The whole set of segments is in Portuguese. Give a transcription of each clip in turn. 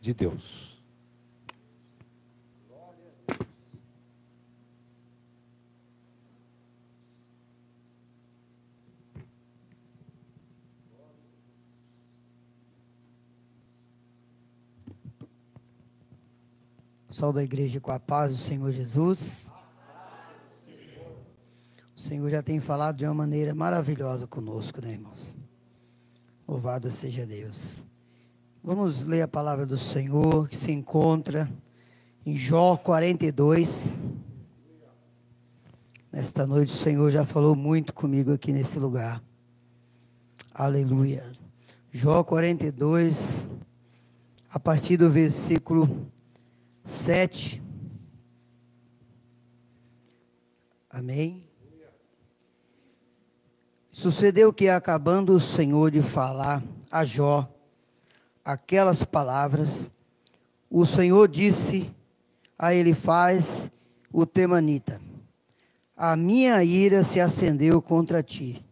de Deus. Pessoal da igreja, com a paz do Senhor Jesus. O Senhor já tem falado de uma maneira maravilhosa conosco, né, irmãos? Louvado seja Deus. Vamos ler a palavra do Senhor, que se encontra em Jó 42. Nesta noite o Senhor já falou muito comigo aqui nesse lugar. Aleluia. Jó 42, a partir do versículo 7. Amém. Sucedeu que, acabando o Senhor de falar a Jó aquelas palavras, o Senhor disse a Elifaz o temanita: a minha ira se acendeu contra ti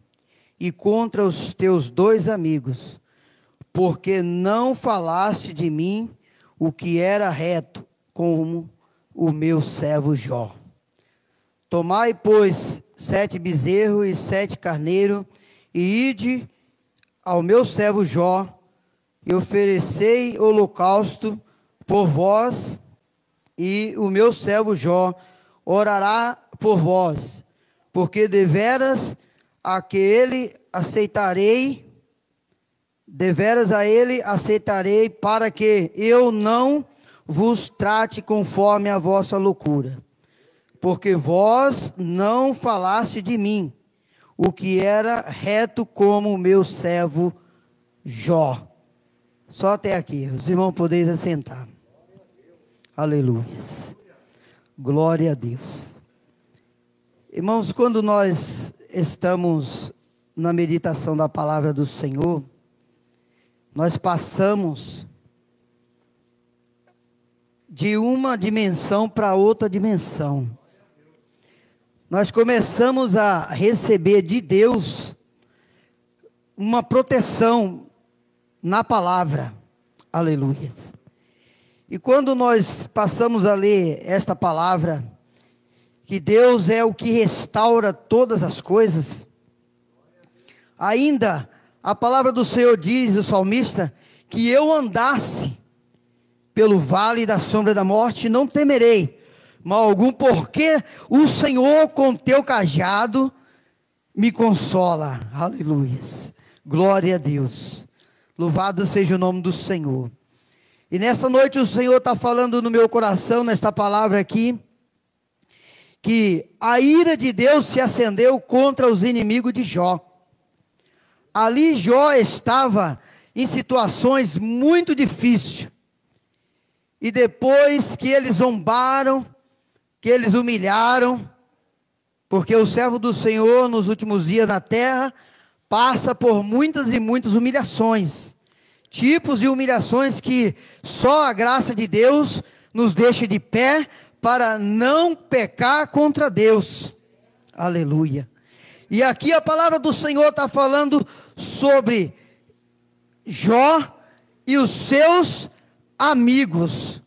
e contra os teus dois amigos, porque não falaste de mim o que era reto, como o meu servo Jó. Tomai, pois, 7 bezerros e 7 carneiros, e ide ao meu servo Jó, e oferecei holocausto por vós, e o meu servo Jó orará por vós, porque deveras a ele aceitarei, para que eu não vos trate conforme a vossa loucura, porque vós não falaste de mim o que era reto, como o meu servo Jó. Só até aqui, os irmãos podeis assentar. Aleluia. Glória a Deus. Irmãos, quando nós estamos na meditação da palavra do Senhor, nós passamos de uma dimensão para outra dimensão. Nós começamos a receber de Deus uma proteção na palavra. Aleluia. E quando nós passamos a ler esta palavra, que Deus é o que restaura todas as coisas, ainda a palavra do Senhor diz, o salmista, que eu andasse pelo vale da sombra da morte, não temerei mal algum, porque o Senhor com teu cajado me consola. Aleluia. Glória a Deus. Louvado seja o nome do Senhor. E nessa noite o Senhor está falando no meu coração, nesta palavra aqui, que a ira de Deus se acendeu contra os inimigos de Jó. Ali Jó estava em situações muito difíceis. E depois que eles zombaram, que eles humilharam, porque o servo do Senhor nos últimos dias na terra passa por muitas e muitas humilhações. Tipos de humilhações que só a graça de Deus nos deixa de pé para não pecar contra Deus. Aleluia. E aqui a palavra do Senhor está falando sobre Jó e os seus amigos.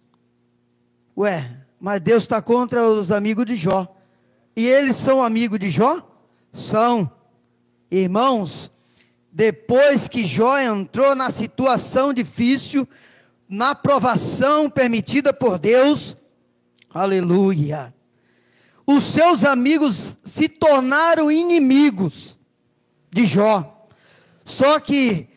Ué, mas Deus está contra os amigos de Jó. E eles são amigos de Jó? São. Irmãos, depois que Jó entrou na situação difícil, na provação permitida por Deus, aleluia, os seus amigos se tornaram inimigos de Jó. Só que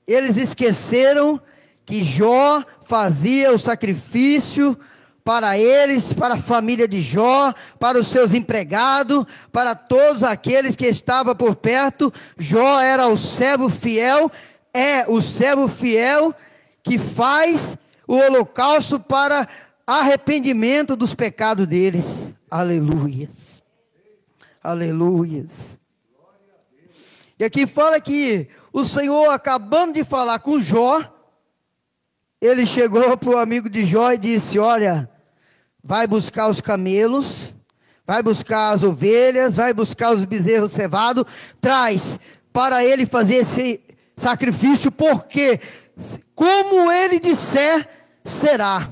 eles esqueceram que Jó fazia o sacrifício para eles, para a família de Jó, para os seus empregados, para todos aqueles que estavam por perto. Jó era o servo fiel, é o servo fiel que faz o holocausto para arrependimento dos pecados deles. Aleluias. Aleluias. E aqui fala que o Senhor, acabando de falar com Jó, ele chegou para o amigo de Jó e disse: olha, vai buscar os camelos, vai buscar as ovelhas, vai buscar os bezerros cevados, traz para ele fazer esse sacrifício, porque como ele disser, será.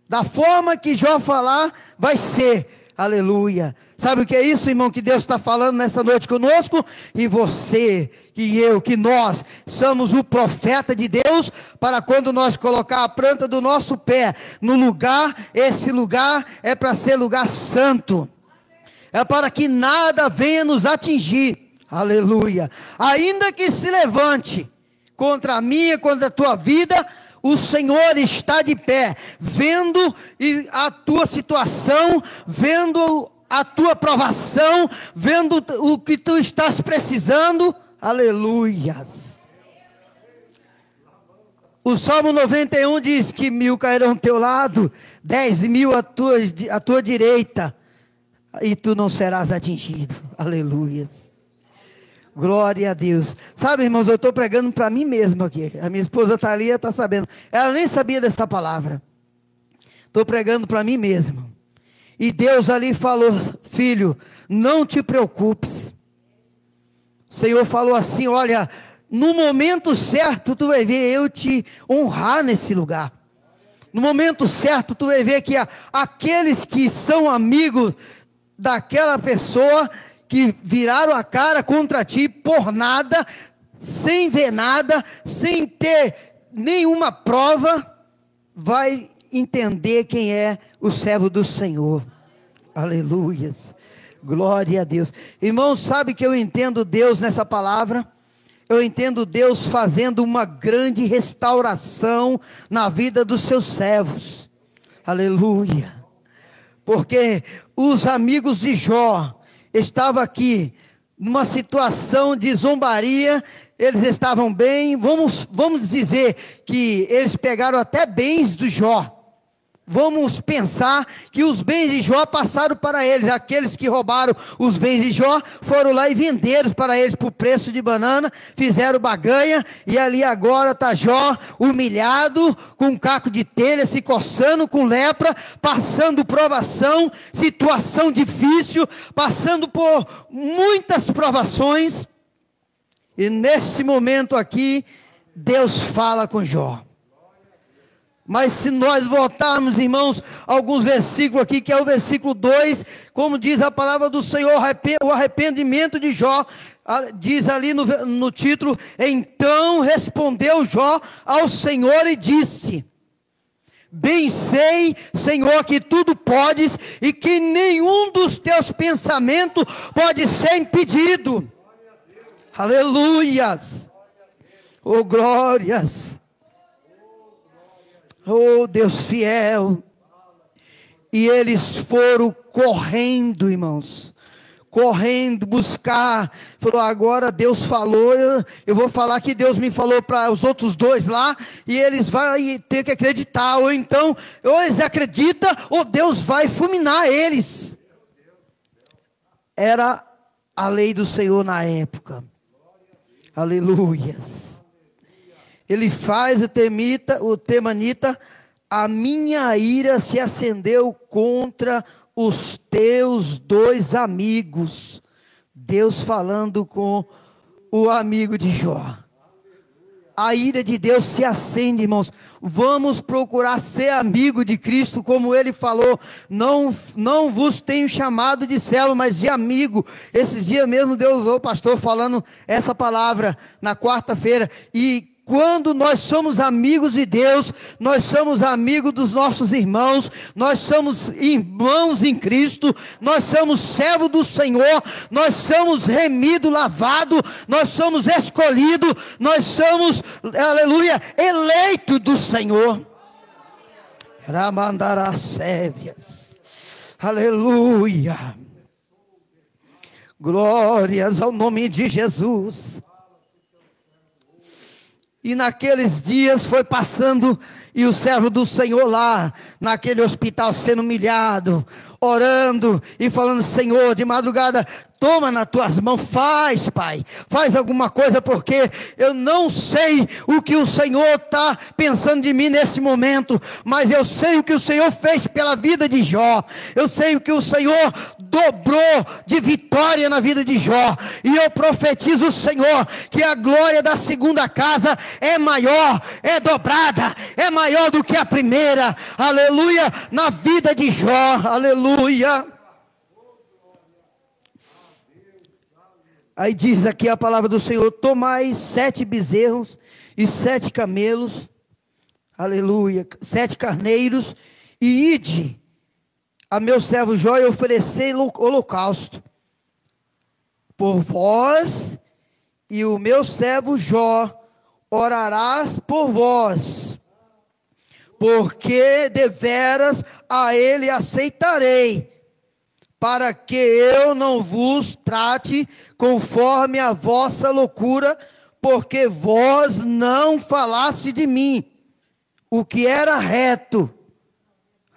Da forma que Jó falar, vai ser. Aleluia. Sabe o que é isso, irmão, que Deus está falando nessa noite conosco? E você, que eu, que nós, somos o profeta de Deus, para quando nós colocar a planta do nosso pé no lugar, esse lugar é para ser lugar santo. É para que nada venha nos atingir. Aleluia. Ainda que se levante contra a minha, contra a tua vida, o Senhor está de pé, vendo a tua situação, vendo a tua provação, vendo o que tu estás precisando. Aleluias. O Salmo 91 diz que 1000 cairão ao teu lado, 10.000 à tua direita, e tu não serás atingido. Aleluias. Glória a Deus. Sabe, irmãos, eu estou pregando para mim mesmo aqui. A minha esposa Thalia está sabendo. Ela nem sabia dessa palavra. Estou pregando para mim mesmo. E Deus ali falou: filho, não te preocupes. O Senhor falou assim: olha, no momento certo tu vai ver eu te honrar nesse lugar. No momento certo tu vai ver que aqueles que são amigos daquela pessoa, que viraram a cara contra ti por nada, sem ver nada, sem ter nenhuma prova, vai entender quem é o servo do Senhor. Aleluias. Glória a Deus. Irmãos, sabe que eu entendo Deus nessa palavra? Eu entendo Deus fazendo uma grande restauração na vida dos seus servos. Aleluia. Porque os amigos de Jó estavam aqui numa situação de zombaria. Eles estavam bem, vamos dizer que eles pegaram até bens do Jó. Vamos pensar que os bens de Jó passaram para eles. Aqueles que roubaram os bens de Jó foram lá e venderam para eles por preço de banana, fizeram baganha, e ali agora está Jó humilhado, com um caco de telha, se coçando, com lepra, passando provação, situação difícil, passando por muitas provações. E nesse momento aqui, Deus fala com Jó. Mas se nós voltarmos, irmãos, alguns versículos aqui, que é o versículo 2, como diz a palavra do Senhor, o arrependimento de Jó, diz ali no título: então respondeu Jó ao Senhor e disse: bem sei, Senhor, que tudo podes, e que nenhum dos teus pensamentos pode ser impedido. Aleluias. Oh, glórias. Oh, Deus fiel. E eles foram correndo, irmãos, correndo buscar. Falou: agora Deus falou, eu vou falar que Deus me falou para os outros dois lá, e eles vão ter que acreditar. Ou então, ou eles acreditam, ou Deus vai fulminar eles. Era a lei do Senhor na época. Aleluias. Ele faz o temanita: a minha ira se acendeu contra os teus dois amigos. Deus falando com o amigo de Jó. A ira de Deus se acende, irmãos. Vamos procurar ser amigo de Cristo, como ele falou: não vos tenho chamado de servo, mas de amigo. Esses dias mesmo Deus usou o pastor falando essa palavra na quarta-feira. E quando nós somos amigos de Deus, nós somos amigos dos nossos irmãos, nós somos irmãos em Cristo, nós somos servos do Senhor, nós somos remidos, lavados, nós somos escolhidos, nós somos, aleluia, eleitos do Senhor. Ramandaracévias, aleluia, glórias ao nome de Jesus. E naqueles dias foi passando, e o servo do Senhor lá, naquele hospital, sendo humilhado, orando e falando: Senhor, de madrugada, Toma nas tuas mãos, faz, Pai, faz alguma coisa, porque eu não sei o que o Senhor está pensando de mim nesse momento, mas eu sei o que o Senhor fez pela vida de Jó, eu sei o que o Senhor dobrou de vitória na vida de Jó, e eu profetizo, Senhor, que a glória da segunda casa é maior, é dobrada, é maior do que a primeira, aleluia, na vida de Jó, aleluia. Aí diz aqui a palavra do Senhor: tomai 7 bezerros e 7 camelos, aleluia, 7 carneiros, e ide a meu servo Jó e oferecei holocausto por vós, e o meu servo Jó orarás por vós, porque deveras a ele aceitarei, para que eu não vos trate conforme a vossa loucura, porque vós não falaste de mim o que era reto,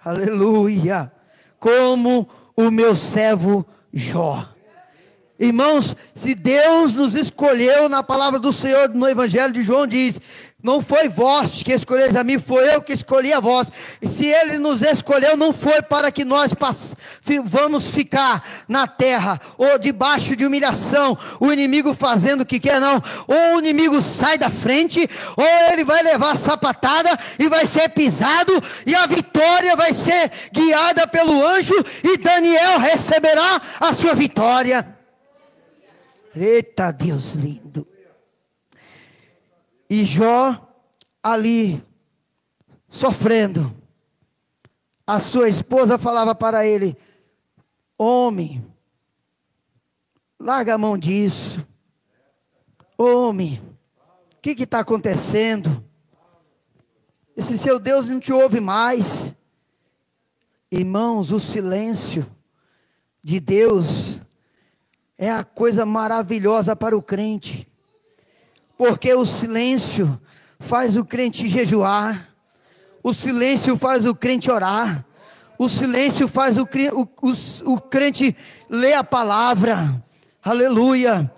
aleluia, como o meu servo Jó. Irmãos, se Deus nos escolheu, na palavra do Senhor, no Evangelho de João diz: não foi vós que escolheis a mim, foi eu que escolhi a vós. E se Ele nos escolheu, não foi para que nós vamos ficar na terra, ou debaixo de humilhação, o inimigo fazendo o que quer, não. Ou o inimigo sai da frente, ou ele vai levar a sapatada e vai ser pisado, e a vitória vai ser guiada pelo anjo, e Daniel receberá a sua vitória. Eita Deus lindo. E Jó ali, sofrendo, a sua esposa falava para ele: homem, larga a mão disso. Homem, o que está acontecendo? Esse seu Deus não te ouve mais. Irmãos, o silêncio de Deus é a coisa maravilhosa para o crente, porque o silêncio faz o crente jejuar, o silêncio faz o crente orar, o silêncio faz o crente ler a palavra, aleluia.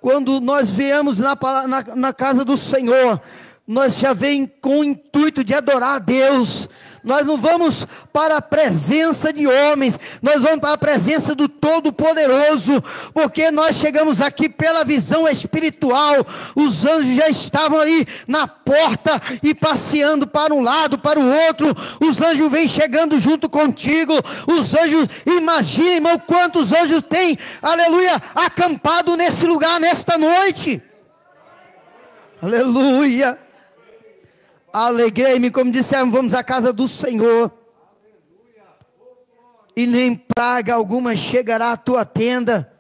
Quando nós viemos na casa do Senhor, nós já vem com o intuito de adorar a Deus. Nós não vamos para a presença de homens, nós vamos para a presença do Todo-Poderoso, porque nós chegamos aqui pela visão espiritual. Os anjos já estavam ali na porta e passeando para um lado, para o outro. Os anjos vêm chegando junto contigo. Os anjos, imagina, irmão, quantos anjos tem, aleluia, acampado nesse lugar, nesta noite. Aleluia. Alegrei-me, como disseram, vamos à casa do Senhor, e nem praga alguma chegará à tua tenda.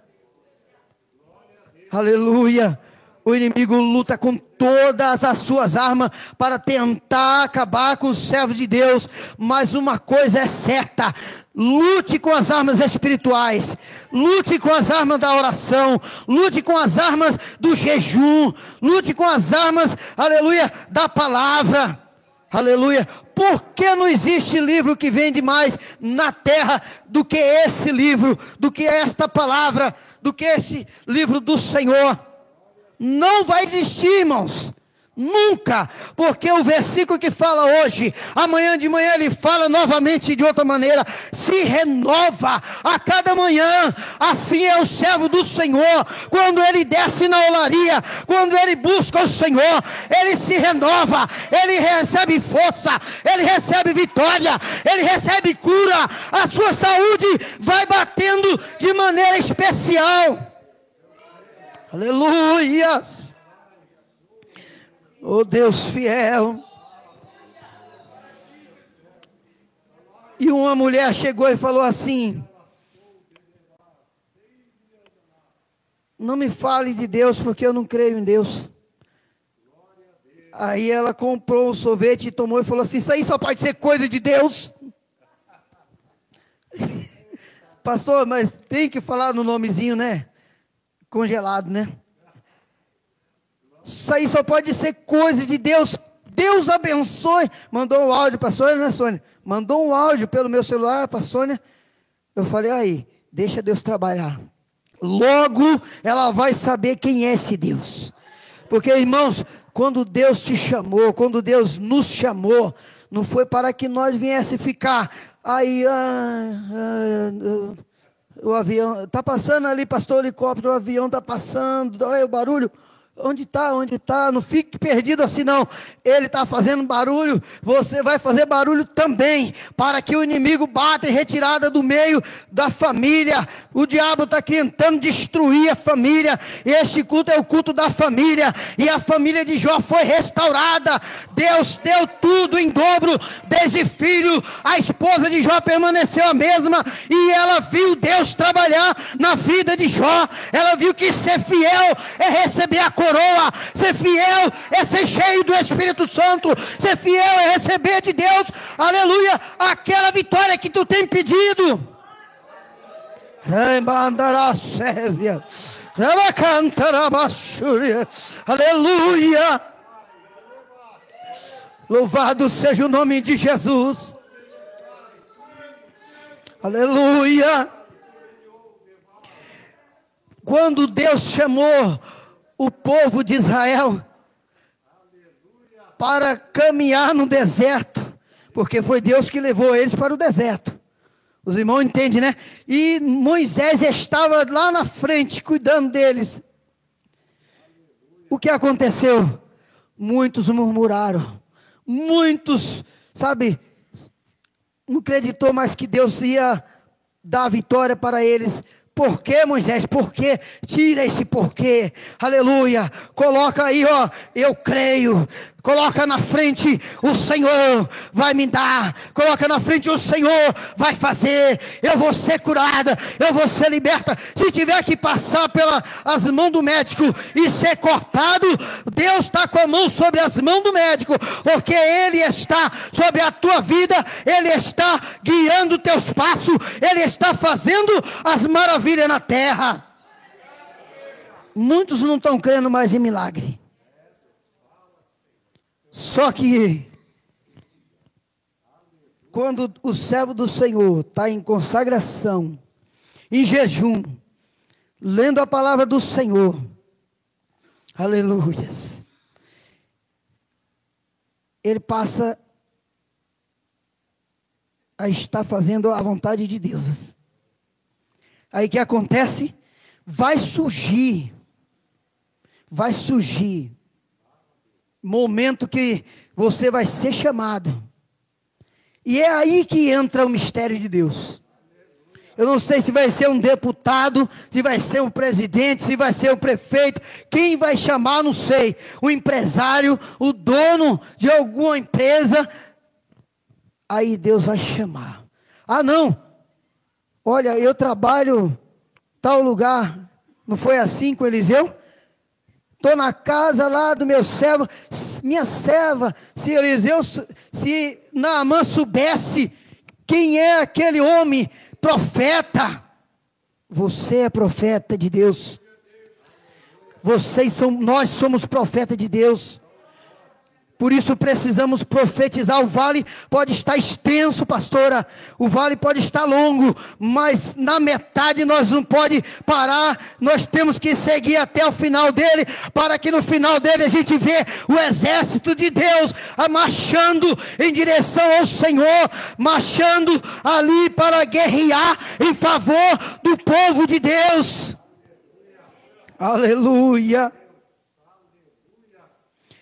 Aleluia. O inimigo luta com todas as suas armas para tentar acabar com os servos de Deus, mas uma coisa é certa: lute com as armas espirituais, lute com as armas da oração, lute com as armas do jejum, lute com as armas, aleluia, da palavra, aleluia. Porque não existe livro que vende mais na terra do que esse livro, do que esta palavra, do que esse livro do Senhor? Não vai existir, irmãos, nunca, porque o versículo que fala hoje, amanhã de manhã ele fala novamente de outra maneira, se renova a cada manhã. Assim é o servo do Senhor, quando ele desce na olaria, quando ele busca o Senhor, ele se renova, ele recebe força, ele recebe vitória, ele recebe cura, a sua saúde vai batendo de maneira especial. Aleluia. Oh Deus fiel. E uma mulher chegou e falou assim: não me fale de Deus, porque eu não creio em Deus. Aí ela comprou um sorvete e tomou e falou assim: isso aí só pode ser coisa de Deus. Pastor, mas tem que falar no nomezinho, né? Congelado, né? Isso aí só pode ser coisa de Deus. Deus abençoe. Mandou um áudio para a Sônia, né, Sônia? Mandou um áudio pelo meu celular para a Sônia. Eu falei: aí, deixa Deus trabalhar. logo ela vai saber quem é esse Deus. Porque, irmãos, quando Deus te chamou, quando Deus nos chamou, não foi para que nós viéssemos ficar aí, o avião está passando ali, pastor, o helicóptero, o avião está passando, olha o barulho. Onde está? Não fique perdido assim não. Ele está fazendo barulho, você vai fazer barulho também, para que o inimigo bata em retirada do meio da família. O diabo está tentando destruir a família. Este culto é o culto da família, e a família de Jó foi restaurada. Deus deu tudo em dobro, desde filho. A esposa de Jó permaneceu a mesma, e ela viu Deus trabalhar na vida de Jó. Ela viu que ser fiel é receber a coroa, ser fiel é ser cheio do Espírito Santo, ser fiel é receber de Deus, aleluia, aquela vitória que tu tem pedido. Aleluia, louvado seja o nome de Jesus, aleluia. Quando Deus chamou o povo de Israel para caminhar no deserto, porque foi Deus que levou eles para o deserto. Os irmãos entendem, né? E Moisés estava lá na frente, cuidando deles. O que aconteceu? Muitos murmuraram. Muitos, não acreditou mais que Deus ia dar a vitória para eles. Por que, Moisés? Por quê? Tira esse porquê. Aleluia. Coloca aí, eu creio. Coloca na frente, o Senhor vai me dar. Coloca na frente, o Senhor vai fazer. Eu vou ser curada, eu vou ser liberta. Se tiver que passar pelas mãos do médico e ser cortado, Deus está com a mão sobre as mãos do médico, porque Ele está sobre a tua vida, Ele está guiando teus passos, Ele está fazendo as maravilhas na terra. Muitos não estão crendo mais em milagre. Só que quando o servo do Senhor está em consagração, em jejum, lendo a palavra do Senhor, aleluias, ele passa a estar fazendo a vontade de Deus. Aí o que acontece? Vai surgir momento que você vai ser chamado, e é aí que entra o mistério de Deus. Eu não sei se vai ser um deputado, se vai ser um presidente, se vai ser o prefeito, quem vai chamar, não sei, o empresário, o dono de alguma empresa. Aí Deus vai chamar. Não, olha, eu trabalho tal lugar, não foi assim com Eliseu? Estou na casa lá do meu servo, minha serva. Se Eliseu, se Naamã soubesse quem é aquele homem, profeta. Você é profeta de Deus. Nós somos profeta de Deus. Por isso precisamos profetizar. O vale pode estar extenso, pastora. O vale pode estar longo, mas na metade nós não pode parar. Nós temos que seguir até o final dele, para que no final dele a gente vê o exército de Deus marchando em direção ao Senhor, marchando ali para guerrear em favor do povo de Deus. Aleluia.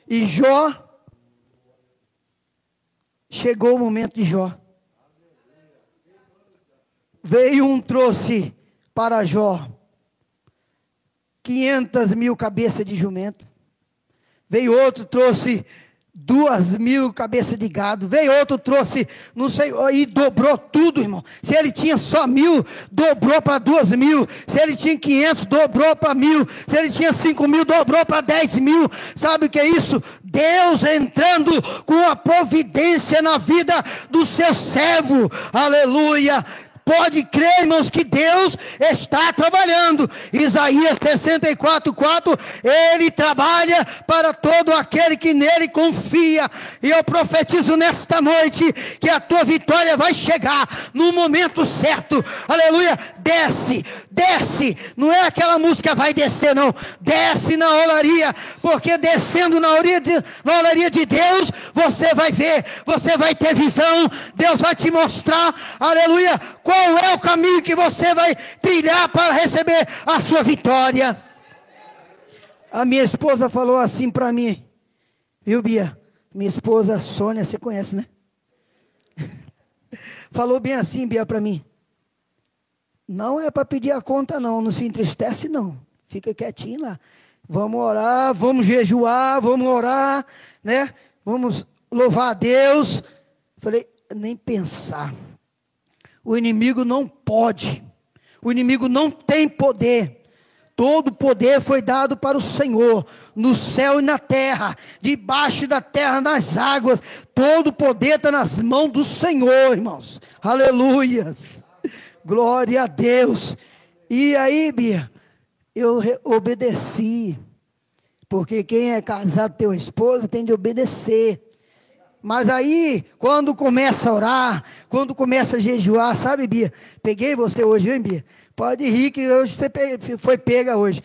E Jó, chegou o momento de Jó. Veio trouxe para Jó 500.000 cabeças de jumento. Veio outro, trouxe 2.000 cabeças de gado. Veio outro, trouxe, não sei, e dobrou tudo, irmão. Se ele tinha só 1.000, dobrou para 2.000. Se ele tinha 500, dobrou para 1.000. Se ele tinha 5.000, dobrou para 10.000. Sabe o que é isso? Deus entrando com a providência na vida do seu servo. Aleluia. Pode crer, irmãos, que Deus está trabalhando. Isaías 64:4, Ele trabalha para todo aquele que nele confia. E eu profetizo nesta noite que a tua vitória vai chegar no momento certo. Aleluia. Desce, desce. Não é aquela música vai descer, não. Desce na olaria, porque descendo na olaria de Deus, você vai ver, você vai ter visão. Deus vai te mostrar, aleluia, qual é o caminho que você vai trilhar para receber a sua vitória. A minha esposa falou assim para mim, viu, Bia? Minha esposa Sônia, você conhece, né? Falou bem assim, Bia, para mim. Não é para pedir a conta, não. Não se entristece, não. Fica quietinho lá. Vamos orar, vamos jejuar, vamos orar, né? Vamos louvar a Deus. Falei, nem pensar. O inimigo não pode. O inimigo não tem poder. Todo poder foi dado para o Senhor, no céu e na terra, debaixo da terra, nas águas. Todo poder está nas mãos do Senhor, irmãos. Aleluias. Glória a Deus. E aí, Bia, eu obedeci. Porque quem é casado tem uma esposa, tem de obedecer. Mas aí, quando começa a orar, quando começa a jejuar, sabe, Bia? Peguei você hoje, hein, Bia? Pode rir que hoje você foi pega hoje.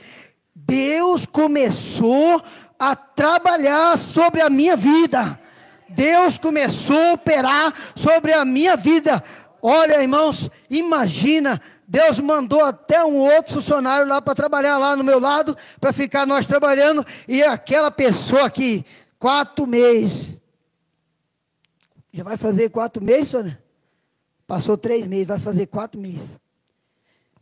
Deus começou a trabalhar sobre a minha vida. Deus começou a operar sobre a minha vida. Olha, irmãos, imagina, Deus mandou até um outro funcionário lá para trabalhar lá no meu lado, para ficar nós trabalhando, e aquela pessoa aqui, 4 meses, já vai fazer 4 meses, Sônia? Passou 3 meses, vai fazer 4 meses.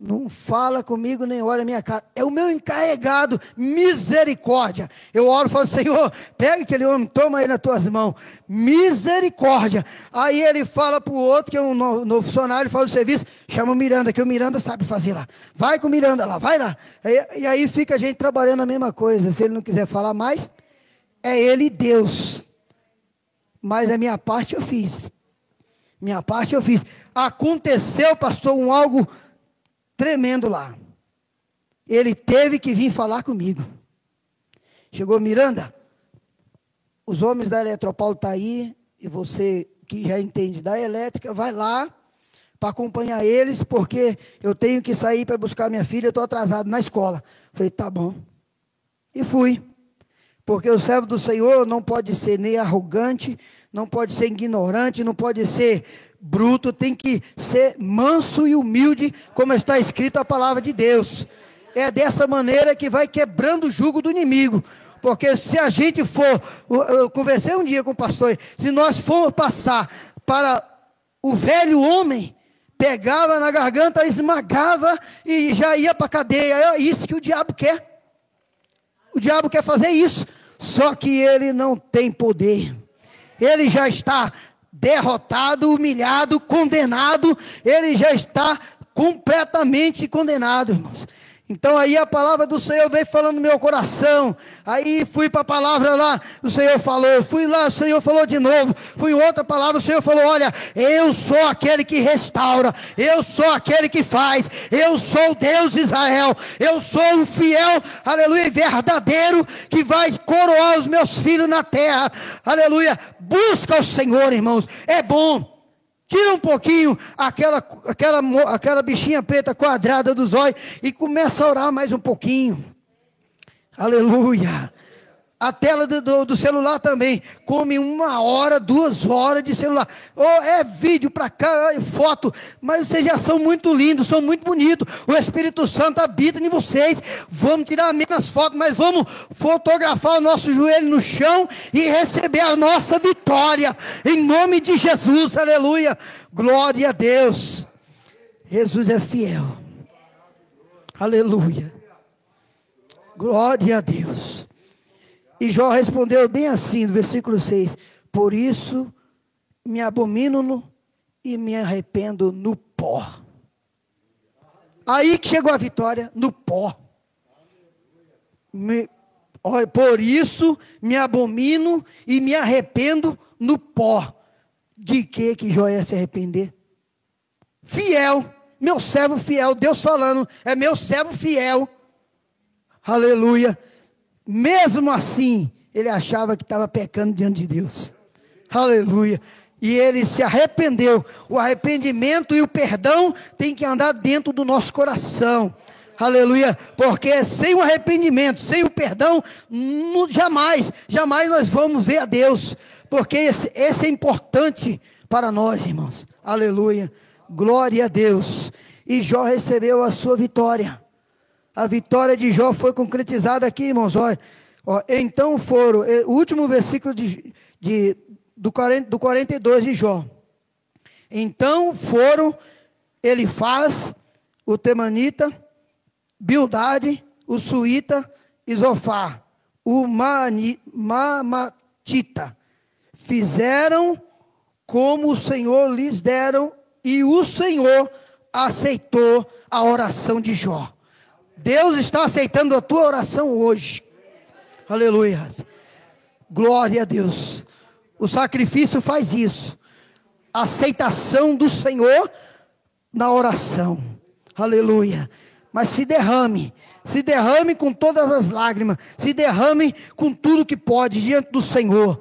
Não fala comigo, nem olha a minha cara. É o meu encarregado, misericórdia. Eu oro e falo, Senhor, pega aquele homem, toma ele nas tuas mãos. Misericórdia. Aí ele fala para o outro, que é um novo funcionário, faz o serviço, chama o Miranda, que o Miranda sabe fazer lá. Vai com o Miranda lá, vai lá. E aí fica a gente trabalhando a mesma coisa. Se ele não quiser falar mais, é ele e Deus. Mas a minha parte eu fiz. Minha parte eu fiz. Aconteceu, pastor, algo tremendo lá. Ele teve que vir falar comigo. Chegou, Miranda, os homens da Eletropaulo estão aí, e você que já entende da elétrica, vai lá para acompanhar eles, porque eu tenho que sair para buscar minha filha, eu estou atrasado na escola. Falei, tá bom. E fui. Porque o servo do Senhor não pode ser nem arrogante, não pode ser ignorante, não pode ser bruto, tem que ser manso e humilde, como está escrito a palavra de Deus. É dessa maneira que vai quebrando o jugo do inimigo. Porque se a gente for, eu conversei um dia com o pastor, se nós formos passar para o velho homem, pegava na garganta, esmagava e já ia para a cadeia. É isso que o diabo quer. O diabo quer fazer isso, só que ele não tem poder. Ele já está derrotado, humilhado, condenado. Ele já está completamente condenado, irmãos. Então aí a palavra do Senhor veio falando no meu coração. Aí fui para a palavra lá, o Senhor falou. Fui lá, o Senhor falou de novo. Fui outra palavra, o Senhor falou, olha, eu sou aquele que restaura. Eu sou aquele que faz. Eu sou o Deus de Israel. Eu sou o fiel, aleluia, verdadeiro, que vai coroar os meus filhos na terra. Aleluia. Busca o Senhor, irmãos. É bom. Tira um pouquinho aquela bichinha preta quadrada dos olhos e começa a orar mais um pouquinho. Aleluia. A tela do celular também. Come 1 hora, 2 horas de celular. É vídeo para cá, foto. Mas vocês já são muito lindos, são muito bonitos. O Espírito Santo habita em vocês. Vamos tirar menos fotos, mas vamos fotografar o nosso joelho no chão e receber a nossa vitória. Em nome de Jesus, aleluia. Glória a Deus. Jesus é fiel. Aleluia. Glória a Deus. E Jó respondeu bem assim, no versículo 6. Por isso me abomino e me arrependo no pó. Aí que chegou a vitória, no pó. Por isso me abomino e me arrependo no pó. De que Jó ia se arrepender? fiel, meu servo fiel, Deus falando, é meu servo fiel, aleluia. Mesmo assim, ele achava que estava pecando diante de Deus, aleluia. E ele se arrependeu. O arrependimento e o perdão tem que andar dentro do nosso coração, aleluia. Porque sem o arrependimento, sem o perdão, jamais nós vamos ver a Deus. Porque esse é importante para nós, irmãos, aleluia, glória a Deus. E Jó recebeu a sua vitória. A vitória de Jó foi concretizada aqui, irmãos, olha. Então foram, o último versículo do 42 de Jó. Então foram Elifaz, o Temanita, Bildade, o Suíta e Zofar, o Mamatita. Fizeram como o Senhor lhes deram, e o Senhor aceitou a oração de Jó. Deus está aceitando a tua oração hoje, aleluia, glória a Deus. O sacrifício faz isso, a aceitação do Senhor na oração, aleluia. Mas se derrame com todas as lágrimas, se derrame com tudo que pode diante do Senhor,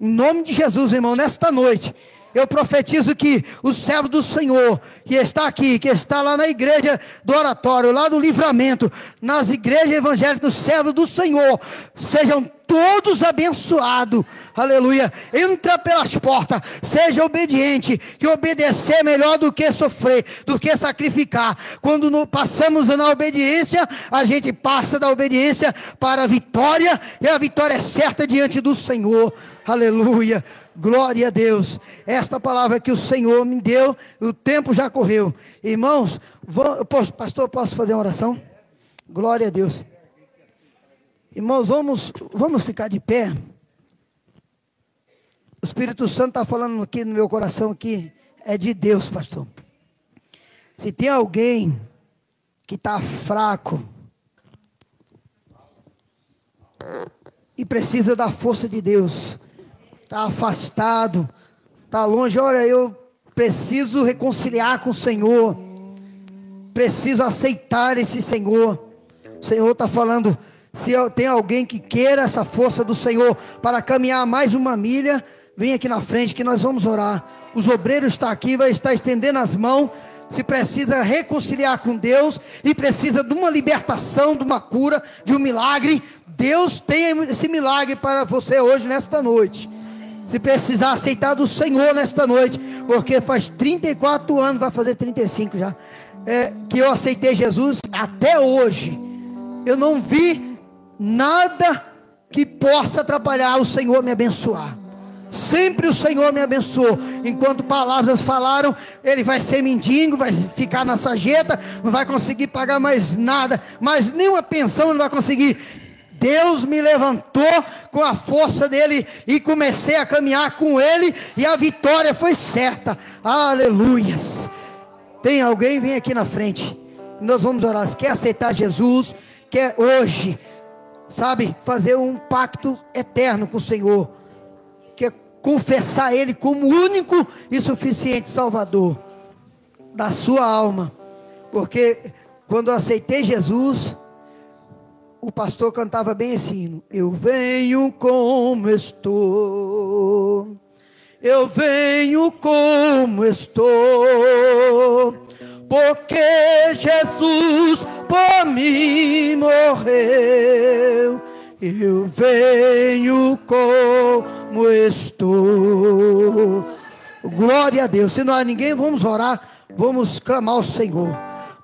em nome de Jesus, irmão. Nesta noite eu profetizo que o servo do Senhor, que está aqui, que está lá na igreja do oratório, lá do Livramento, nas igrejas evangélicas, os servos do Senhor, sejam todos abençoados, aleluia. Entra pelas portas, seja obediente, que obedecer é melhor do que sofrer, do que sacrificar. Quando passamos na obediência, a gente passa da obediência para a vitória, e a vitória é certa diante do Senhor, aleluia. Glória a Deus. Esta palavra que o Senhor me deu, o tempo já correu. Irmãos, pastor, posso fazer uma oração? Glória a Deus. Irmãos, vamos ficar de pé. O Espírito Santo está falando aqui no meu coração aqui, é de Deus, pastor. Se tem alguém que está fraco e precisa da força de Deus, está afastado, está longe, olha, eu preciso reconciliar com o Senhor, preciso aceitar esse Senhor. O Senhor está falando, se tem alguém que queira essa força do Senhor para caminhar mais uma milha, vem aqui na frente que nós vamos orar. Os obreiros estão aqui, vai estar estendendo as mãos. Se precisa reconciliar com Deus e precisa de uma libertação, de uma cura, de um milagre, Deus tem esse milagre para você hoje, nesta noite. Se precisar aceitar do Senhor nesta noite, porque faz 34 anos, vai fazer 35 já, que eu aceitei Jesus. Até hoje eu não vi nada que possa atrapalhar o Senhor me abençoar. Sempre o Senhor me abençoou. Enquanto palavras falaram, ele vai ser mendigo, vai ficar na sarjeta, não vai conseguir pagar mais nada, mais nenhuma pensão não vai conseguir. Deus me levantou com a força dele e comecei a caminhar com ele, e a vitória foi certa. Aleluias. Tem alguém? Vem aqui na frente. Nós vamos orar. Quer aceitar Jesus? Quer hoje, sabe, fazer um pacto eterno com o Senhor? Quer confessar ele como único e suficiente Salvador da sua alma? Porque quando eu aceitei Jesus, o pastor cantava bem esse hino: eu venho como estou, eu venho como estou, porque Jesus por mim morreu. Eu venho como estou. Glória a Deus. Se não há ninguém, vamos orar, vamos clamar ao Senhor.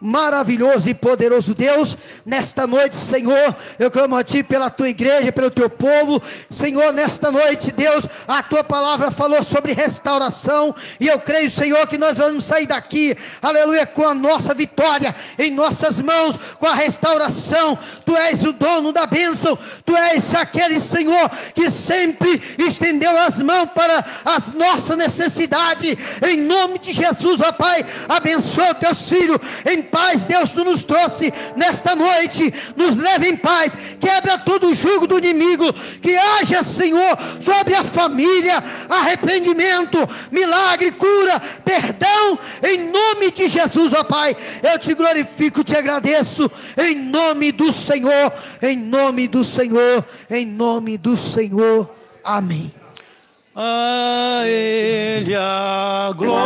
Maravilhoso e poderoso Deus, nesta noite, Senhor, eu clamo a Ti pela Tua igreja, pelo Teu povo. Senhor, nesta noite, Deus, a Tua palavra falou sobre restauração, e eu creio, Senhor, que nós vamos sair daqui, aleluia, com a nossa vitória em nossas mãos, com a restauração. Tu és o dono da bênção, Tu és aquele, Senhor, que sempre estendeu as mãos para as nossas necessidades. Em nome de Jesus, ó Pai, abençoa Teus filhos em paz, Deus, tu nos trouxe nesta noite. Nos leve em paz. Quebra todo o jugo do inimigo. Que haja, Senhor, sobre a família arrependimento, milagre, cura, perdão, em nome de Jesus, ó Pai. Eu te glorifico, te agradeço, em nome do Senhor, em nome do Senhor, em nome do Senhor. Amém. A Ele a glória.